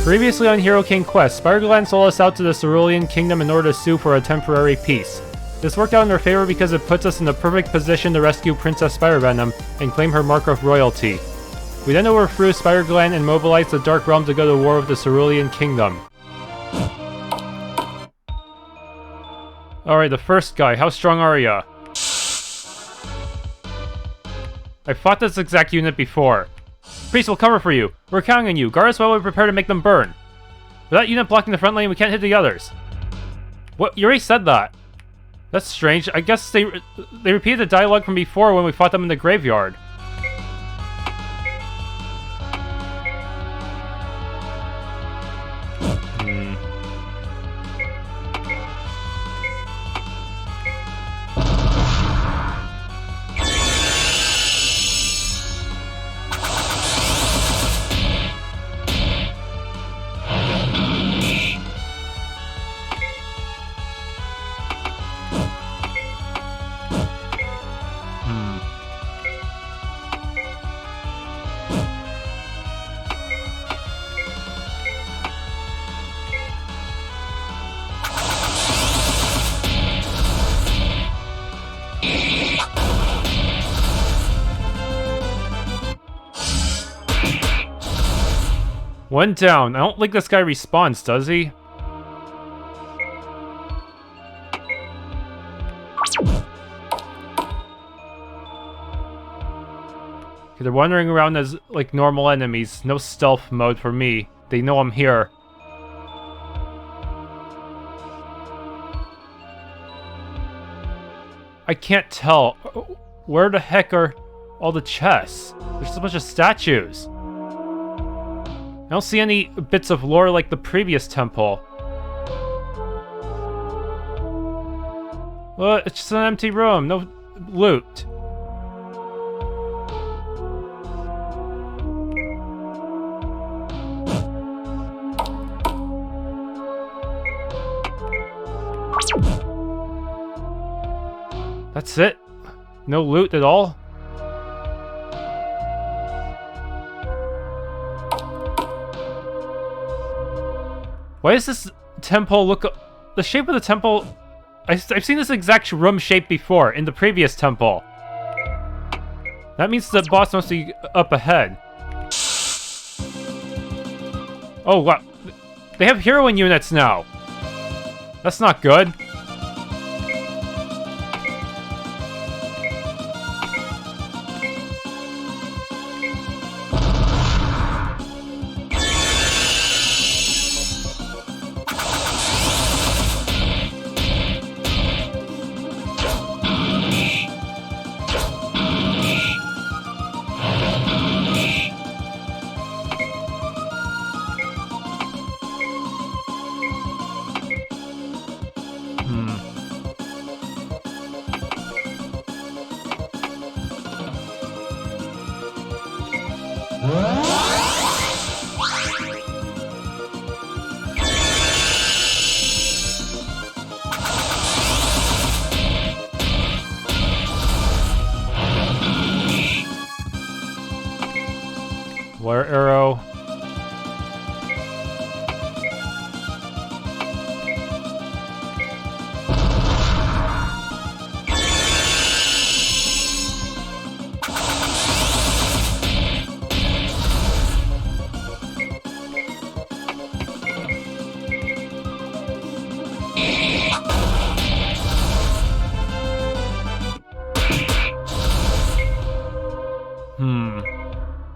Previously on Hero King Quest, Spidergland sold us out to the Cerulean Kingdom in order to sue for a temporary peace. This worked out in our favor because it puts us in the perfect position to rescue Princess Spidervenom and claim her mark of royalty. We then overthrew Spidergland and mobilized the Dark Realm to go to war with the Cerulean Kingdom. Alright, the first guy. How strong are ya? I fought this exact unit before. Priest will cover for you. We're counting on you. Guard us while we prepare to make them burn. With that unit blocking the front lane, we can't hit the others. What? You already said that. That's strange. I guess they repeated the dialogue from before when we fought them in the graveyard. One down. I don't think this guy respawns, does he? Okay, they're wandering around as, like, normal enemies. No stealth mode for me. They know I'm here. I can't tell. Where the heck are all the chests? There's just a bunch of statues. I don't see any bits of lore like the previous temple. Well, it's just an empty room, no loot. That's it? No loot at all? Why does this temple look... The shape of the temple... I've seen this exact room shape before, in the previous temple. That means the boss must be up ahead. Oh, wow. They have heroine units now. That's not good. Flare arrow.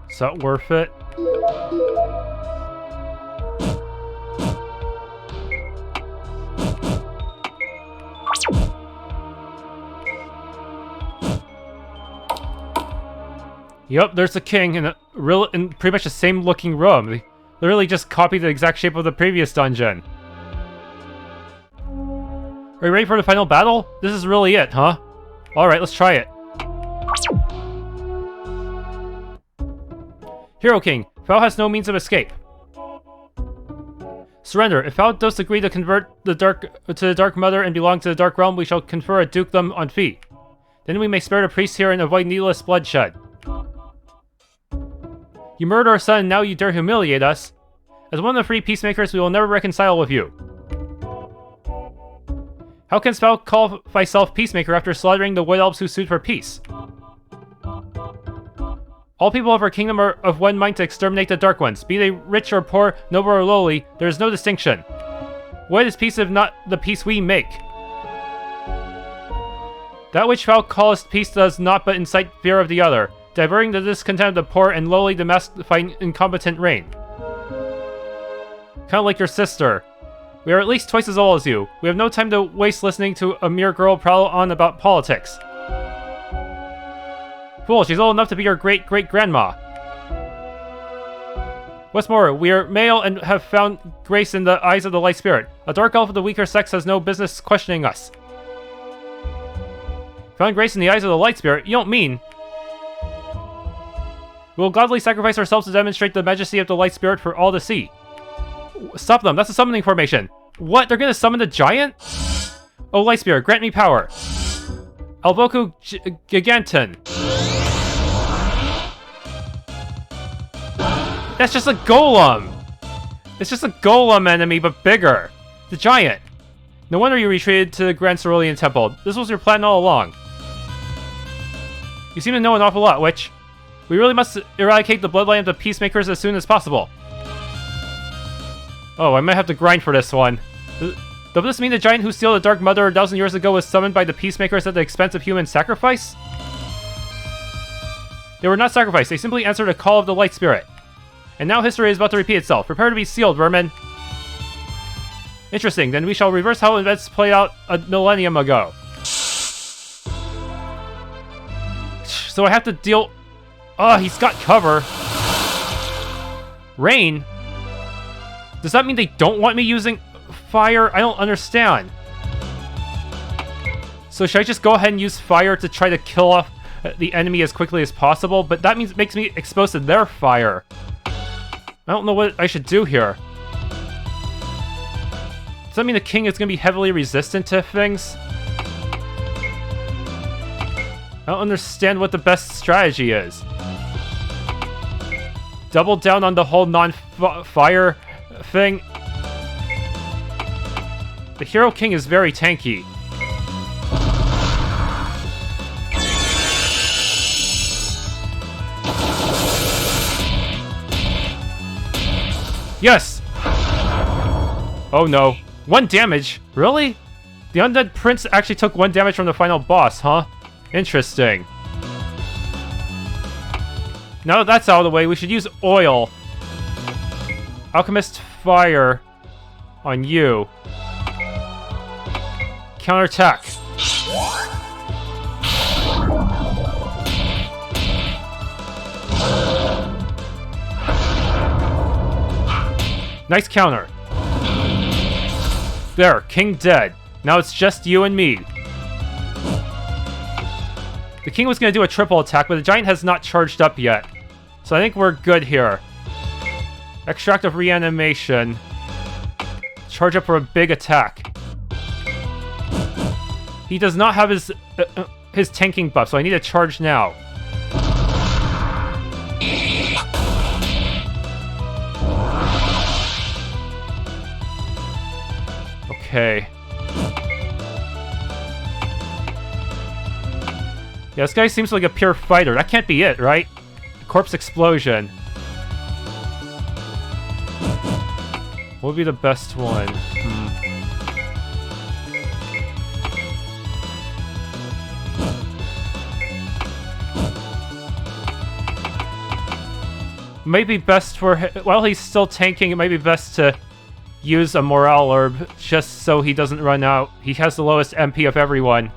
Is that worth it? Yep, there's the king in pretty much the same looking room. They literally just copied the exact shape of the previous dungeon. Are you ready for the final battle? This is really it, huh? Alright, let's try it. Hero King, Fao has no means of escape. Surrender. If Fao does agree to convert to the Dark Mother and belong to the Dark Realm, we shall confer a dukedom on fee. Then we may spare the priest here and avoid needless bloodshed. You murdered our son and now you dare humiliate us? As one of the 3 peacemakers, we will never reconcile with you. How can Spell call thyself peacemaker after slaughtering the wood elves who sued for peace? All people of our kingdom are of one mind to exterminate the Dark Ones. Be they rich or poor, noble or lowly, there is no distinction. What is peace if not the peace we make? That which thou callest peace does not but incite fear of the other, diverting the discontent of the poor and lowly to magnify incompetent reign. Kinda like your sister. We are at least twice as old as you. We have no time to waste listening to a mere girl prattle on about politics. Fool, she's old enough to be your great-great-grandma. What's more, we are male and have found grace in the eyes of the light spirit. A dark elf of the weaker sex has no business questioning us. Found grace in the eyes of the light spirit? You don't mean... We will gladly sacrifice ourselves to demonstrate the majesty of the light spirit for all to see. Stop them, that's a summoning formation. What? They're gonna summon the giant? Oh, light spirit, grant me power. Alvoku Giganton. That's just a golem! It's just a golem enemy, but bigger. The giant. No wonder you retreated to the Grand Cerulean Temple. This was your plan all along. You seem to know an awful lot, Witch. We really must eradicate the bloodline of the peacemakers as soon as possible. Oh, I might have to grind for this one. Does this mean the giant who stole the Dark Mother 1,000 years ago was summoned by the peacemakers at the expense of human sacrifice? They were not sacrificed, they simply answered a call of the light spirit. And now history is about to repeat itself. Prepare to be sealed, vermin. Interesting, then we shall reverse how events played out a millennium ago. So I have to deal... Oh, he's got cover. Rain? Does that mean they don't want me using fire? I don't understand. So should I just go ahead and use fire to try to kill off the enemy as quickly as possible? But that means makes me exposed to their fire. I don't know what I should do here. Does that mean the king is going to be heavily resistant to things? I don't understand what the best strategy is. Double down on the whole non-fire thing. The Hero King is very tanky. Yes! Oh no. 1 damage? Really? The Undead Prince actually took 1 damage from the final boss, huh? Interesting. Now that that's out of the way, we should use oil. Alchemist Fire on you. Counterattack. Nice counter. There, King dead. Now it's just you and me. The king was going to do a triple attack, but the giant has not charged up yet. So I think we're good here. Extract of reanimation. Charge up for a big attack. He does not have his tanking buff, so I need to charge now. Okay. Yeah, this guy seems like a pure fighter. That can't be it, right? Corpse explosion. What would be the best one? Might be best for... While he's still tanking, it might be best to use a morale herb just so he doesn't run out. He has the lowest MP of everyone.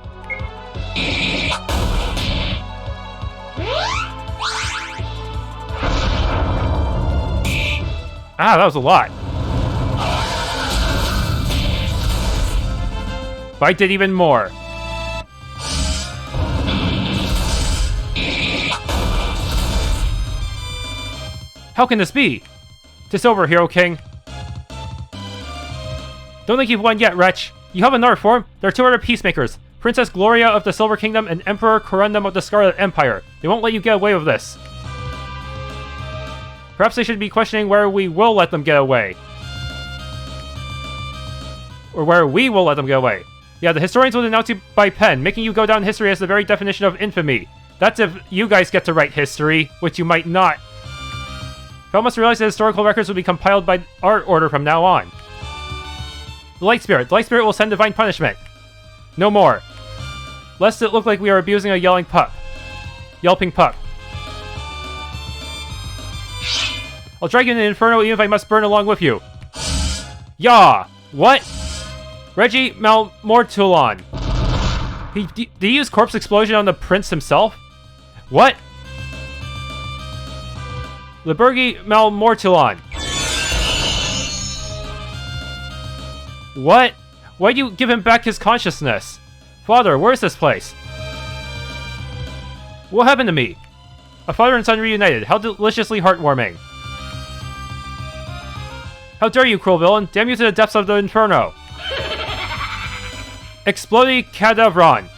Ah, that was a lot. But I did even more. How can this be? 'Tis over, Hero King. Don't think you've won yet, wretch. You have another form. There are 2 other peacemakers. Princess Gloria of the Silver Kingdom and Emperor Corundum of the Scarlet Empire. They won't let you get away with this. Perhaps they should be questioning where we will let them get away. Or where we will let them get away. Yeah, the historians will denounce you by pen, making you go down in history as the very definition of infamy. That's if you guys get to write history, which you might not. Fel must realize that historical records will be compiled by our order from now on. The Light Spirit. The Light Spirit will send divine punishment. No more. Lest it look like we are abusing a yelping pup. I'll drag you in the Inferno even if I must burn along with you. Yah! What? Reggie Malmortulon. Did he use Corpse Explosion on the Prince himself? What? Libergi Malmortulon. What? Why'd you give him back his consciousness? Father, where's this place? What happened to me? A father and son reunited. How deliciously heartwarming. How dare you, cruel villain! Damn you to the depths of the Inferno! Explodi Cadavron!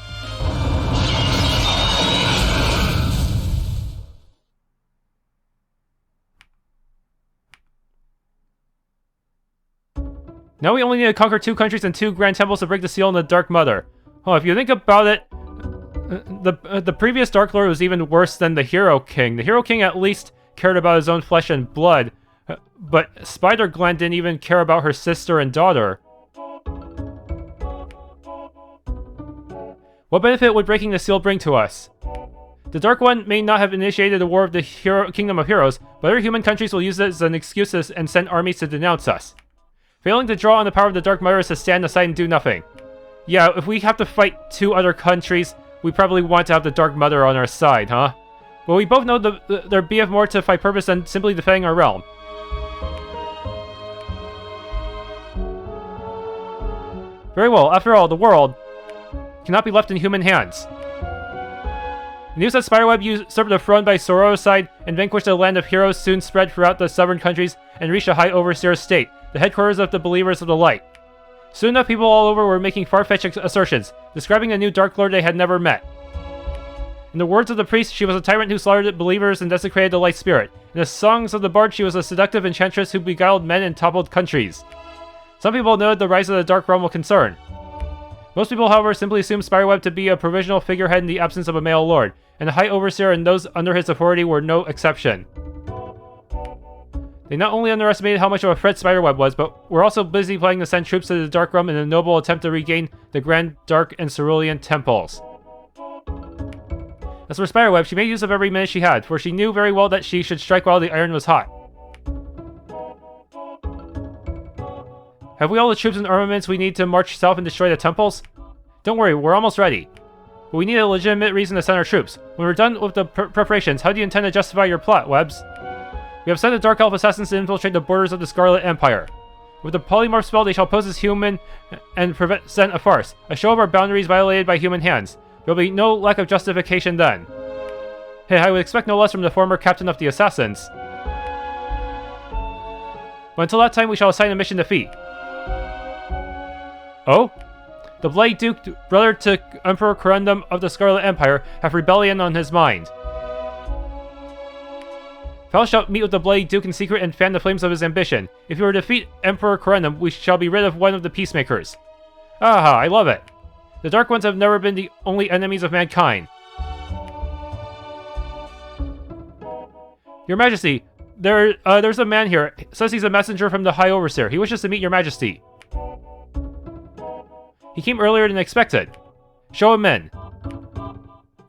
Now we only need to conquer 2 countries and 2 grand temples to break the seal on the Dark Mother. Oh, if you think about it, the previous Dark Lord was even worse than the Hero King. The Hero King at least cared about his own flesh and blood, but Spidergland didn't even care about her sister and daughter. What benefit would breaking the seal bring to us? The Dark One may not have initiated the war of the Kingdom of Heroes, but other human countries will use it as an excuse and send armies to denounce us. Failing to draw on the power of the Dark Mother is to stand aside and do nothing. Yeah, if we have to fight 2 other countries, we probably want to have the Dark Mother on our side, huh? But we both know there be of more to fight purpose than simply defending our realm. Very well, after all, the world cannot be left in human hands. The news that Spiderweb usurped the throne by Sorrow's side and vanquished the land of heroes soon spread throughout the southern countries and reached the High Overseer's state, the headquarters of the Believers of the Light. Soon enough, people all over were making far-fetched assertions, describing a new Dark Lord they had never met. In the words of the priest, she was a tyrant who slaughtered believers and desecrated the Light Spirit. In the songs of the bard, she was a seductive enchantress who beguiled men and toppled countries. Some people noted the rise of the Dark Realm with concern. Most people, however, simply assumed Spiderweb to be a provisional figurehead in the absence of a male lord, and the High Overseer and those under his authority were no exception. They not only underestimated how much of a threat Spiderweb was, but were also busy planning to send troops to the Dark Realm in a noble attempt to regain the Grand, Dark, and Cerulean Temples. As for Spiderweb, she made use of every minute she had, for she knew very well that she should strike while the iron was hot. Have we all the troops and armaments we need to march south and destroy the temples? Don't worry, we're almost ready. But we need a legitimate reason to send our troops. When we're done with the preparations, how do you intend to justify your plot, Webs? We have sent the Dark Elf assassins to infiltrate the borders of the Scarlet Empire. With the polymorph spell, they shall pose as human and present a farce, a show of our boundaries violated by human hands. There will be no lack of justification then. Hey, I would expect no less from the former captain of the assassins. But until that time, we shall assign a mission to Fee. Oh? The Bloody Duke, brother to Emperor Corundum of the Scarlet Empire, have rebellion on his mind. Fel shall meet with the Bloody Duke in secret and fan the flames of his ambition. If you were to defeat Emperor Corundum, we shall be rid of one of the Peacemakers. Aha, I love it. The Dark Ones have never been the only enemies of mankind. Your Majesty, there's a man here. Says he's a messenger from the High Overseer. He wishes to meet your Majesty. He came earlier than expected. Show him in.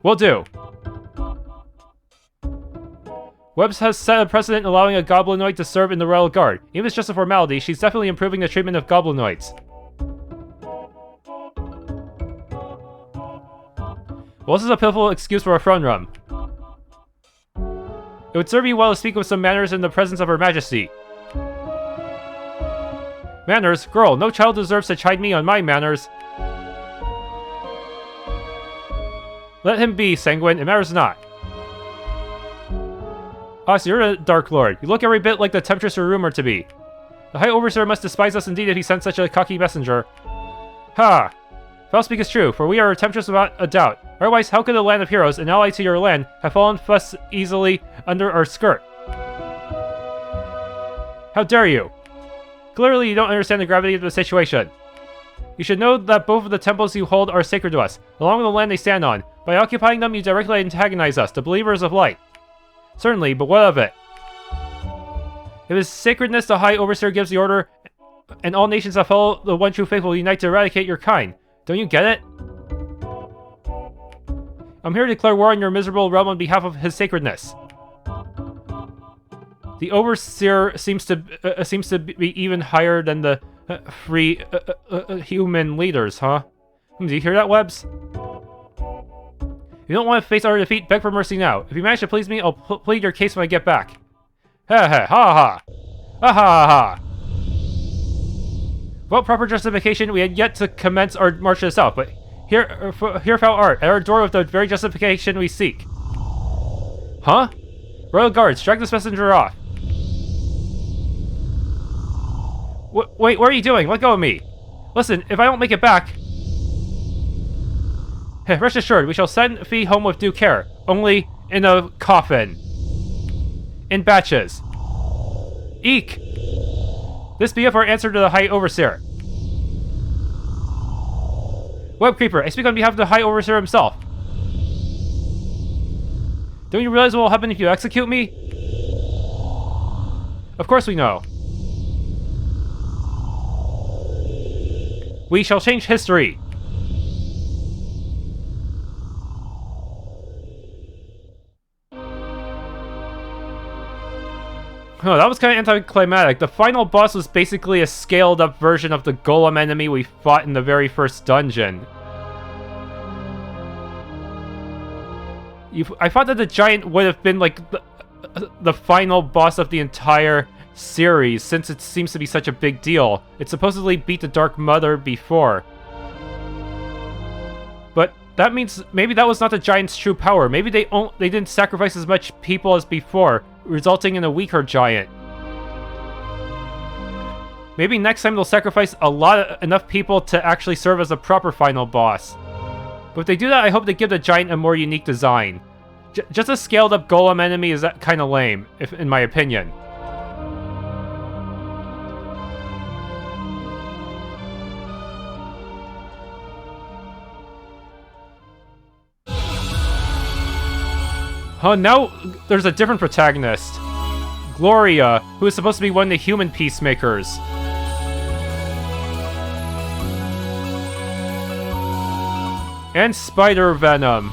Will do. Webbs has set a precedent allowing a goblinoid to serve in the Royal Guard. Even if it's just a formality, she's definitely improving the treatment of goblinoids. Well, this is a pitiful excuse for a throne room. It would serve you well to speak with some manners in the presence of Her Majesty. Manners? Girl, no child deserves to chide me on my manners. Let him be, Sanguine, it matters not. Ah, so you're a Dark Lord. You look every bit like the temptress you're rumored to be. The High Overseer must despise us indeed if he sent such a cocky messenger. Ha! Fel speak is true, for we are a temptress without a doubt. Otherwise, how could the land of heroes, an ally to your land, have fallen thus easily under our skirt? How dare you? Clearly you don't understand the gravity of the situation. You should know that both of the temples you hold are sacred to us, along with the land they stand on. By occupying them, you directly antagonize us, the believers of light. Certainly, but what of it? If his sacredness, the High Overseer gives the order, and all nations that follow the one true faith will unite to eradicate your kind. Don't you get it? I'm here to declare war on your miserable realm on behalf of his sacredness. The Overseer seems to be even higher than the free human leaders, huh? Do you hear that, Webs? If you don't want to face our defeat, beg for mercy now. If you manage to please me, I'll plead your case when I get back. Ha ha ha ha! Ha ha ha! Without proper justification, we had yet to commence our march to the south, but here thou art, at our door with the very justification we seek. Huh? Royal Guards, drag this messenger off. Wait, what are you doing? Let go of me. Listen, if I don't make it back... Rest assured, we shall send Fee home with due care, only in a coffin. In batches. Eek! This be our answer to the High Overseer. Web Creeper, I speak on behalf of the High Overseer himself. Don't you realize what will happen if you execute me? Of course we know. We shall change history. Oh, that was kind of anticlimactic. The final boss was basically a scaled-up version of the Golem enemy we fought in the very first dungeon. I thought that the giant would have been like the final boss of the entire series, since it seems to be such a big deal. It supposedly beat the Dark Mother before. But that means maybe that was not the giant's true power. Maybe they didn't sacrifice as much people as before, resulting in a weaker giant. Maybe next time they'll sacrifice enough people to actually serve as a proper final boss. But if they do that, I hope they give the giant a more unique design. Just a scaled-up golem enemy is kind of lame, in my opinion. Oh, now there's a different protagonist. Gloria, who is supposed to be one of the human peacemakers. And Spider Venom.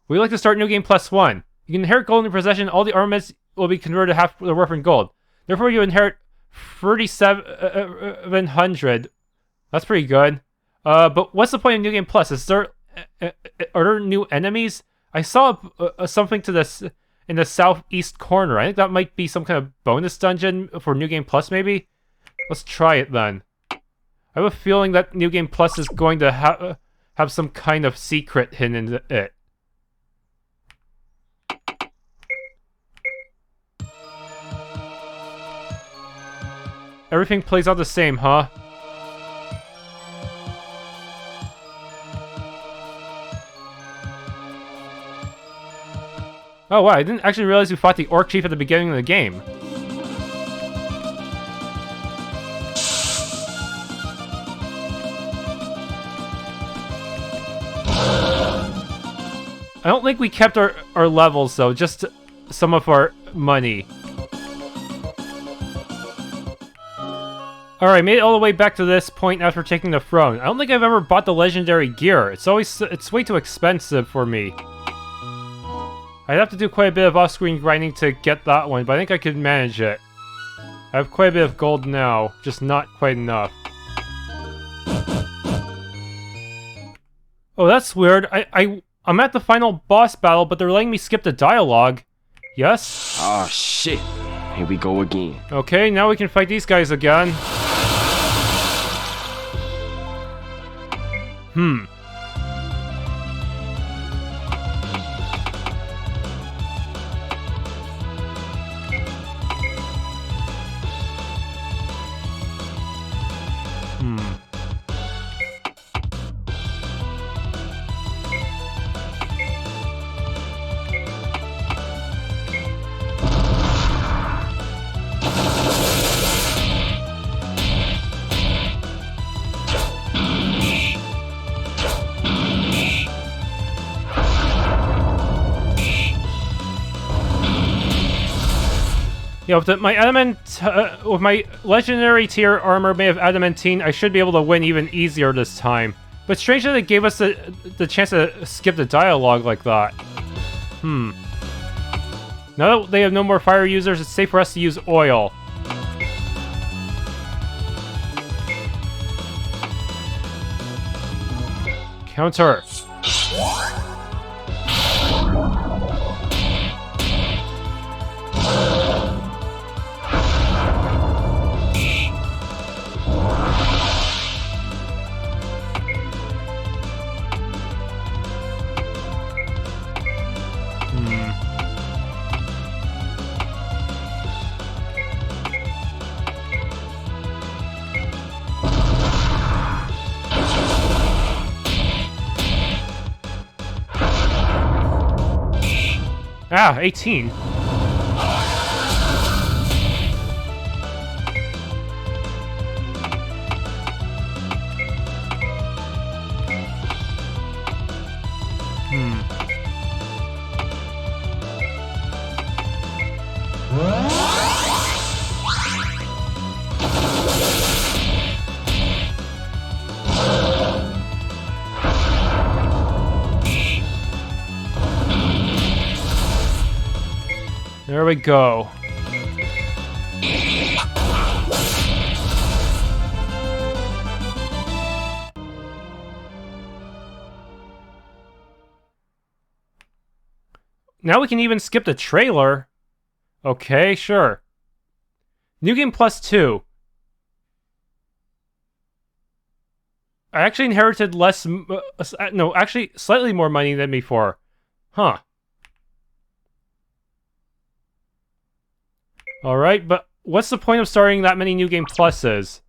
We like to start New Game +1. You can inherit gold in your possession. All the armaments will be converted to half their worth in gold. Therefore, you inherit 3,700. That's pretty good. But what's the point of New Game Plus? Are there new enemies? I saw something to this in the southeast corner. I think that might be some kind of bonus dungeon for New Game Plus, maybe? Let's try it then. I have a feeling that New Game Plus is going to have some kind of secret hidden in it. Everything plays out the same, huh? Oh wow, I didn't actually realize we fought the Orc Chief at the beginning of the game. I don't think we kept our levels though, just some of our money. Alright, made it all the way back to this point after taking the throne. I don't think I've ever bought the legendary gear. It's way too expensive for me. I'd have to do quite a bit of off-screen grinding to get that one, but I think I could manage it. I have quite a bit of gold now, just not quite enough. Oh, that's weird. I'm at the final boss battle, but they're letting me skip the dialogue. Yes? Oh shit. Here we go again. Okay, now we can fight these guys again. Yeah, with with my legendary tier armor made of adamantine, I should be able to win even easier this time. But strange that it gave us the chance to skip the dialogue like that. Now that they have no more fire users, it's safe for us to use oil. Counter. Ah, 18. There we go. Now we can even skip the trailer. Okay, sure. New game plus 2. I actually inherited less... no, actually slightly more money than before. Huh. Alright, but what's the point of starting that many new game pluses?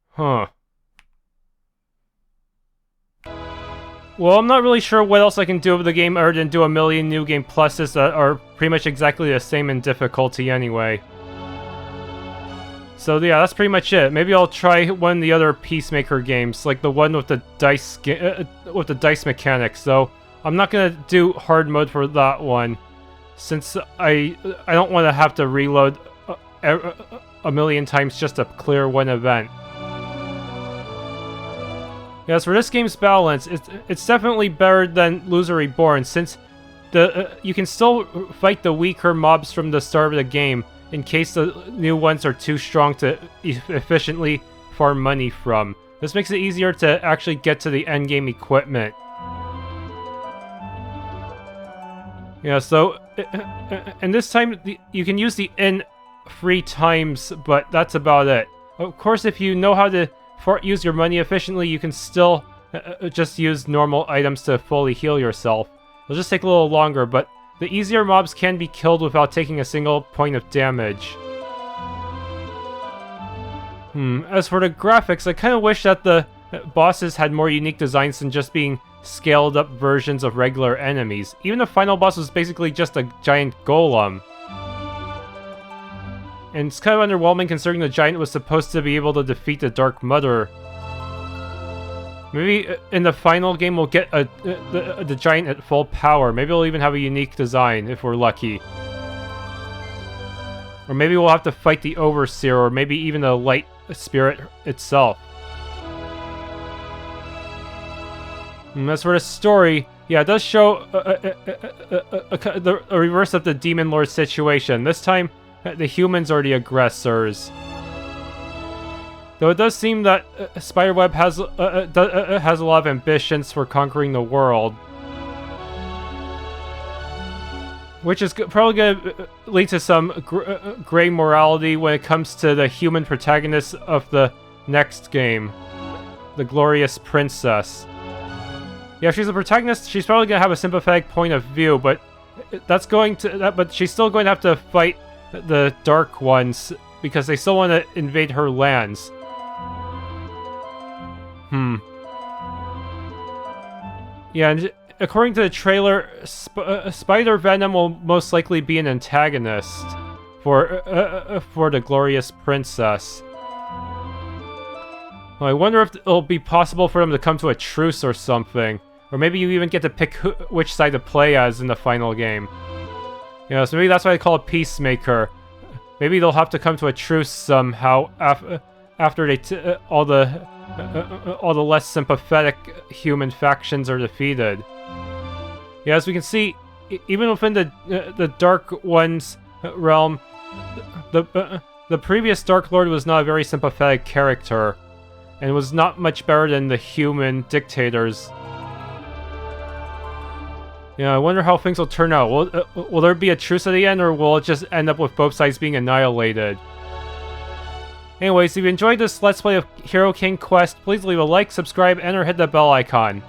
Huh. Well, I'm not really sure what else I can do with the game other than do a million new game pluses that are pretty much exactly the same in difficulty anyway. So yeah, that's pretty much it. Maybe I'll try one of the other Peacemaker games, like the one with the dice mechanics. So I'm not gonna do hard mode for that one, since I don't want to have to reload a million times just to clear one event. Yes, for this game's balance, it's definitely better than Loser Reborn, since you can still fight the weaker mobs from the start of the game in case the new ones are too strong to efficiently farm money from. This makes it easier to actually get to the endgame equipment. Yeah, so, and this time you can use the inn 3 times, but that's about it. Of course, if you know how to use your money efficiently, you can still just use normal items to fully heal yourself. It'll just take a little longer, but the easier mobs can be killed without taking a single point of damage. As for the graphics, I kind of wish that the bosses had more unique designs than just being scaled up versions of regular enemies. Even the final boss was basically just a giant golem. And it's kind of underwhelming considering the giant was supposed to be able to defeat the Dark Mother. Maybe in the final game we'll get the giant at full power. Maybe we'll even have a unique design if we're lucky. Or maybe we'll have to fight the Overseer, or maybe even the Light Spirit itself. As for the story, yeah, it does show a reverse of the Demon Lord situation. This time, the humans are the aggressors. Though it does seem that Spiderweb has a lot of ambitions for conquering the world. Which is probably going to lead to some gray morality when it comes to the human protagonist of the next game. The Glorious Princess. Yeah, if she's the protagonist, she's probably going to have a sympathetic point of view, but but she's still going to have to fight the Dark Ones because they still want to invade her lands. Yeah, and according to the trailer, Spider Venom will most likely be an antagonist for the Glorious Princess. Well, I wonder if it'll be possible for them to come to a truce or something. Or maybe you even get to pick which side to play as in the final game. You know, so maybe that's why I call it Peacemaker. Maybe they'll have to come to a truce somehow after they all the less sympathetic human factions are defeated. Yeah, as we can see, even within the Dark One's realm, the previous Dark Lord was not a very sympathetic character, and was not much better than the human dictators. Yeah, I wonder how things will turn out. Will there be a truce at the end, or will it just end up with both sides being annihilated? Anyways, if you enjoyed this Let's Play of Hero King Quest, please leave a like, subscribe, and or hit the bell icon.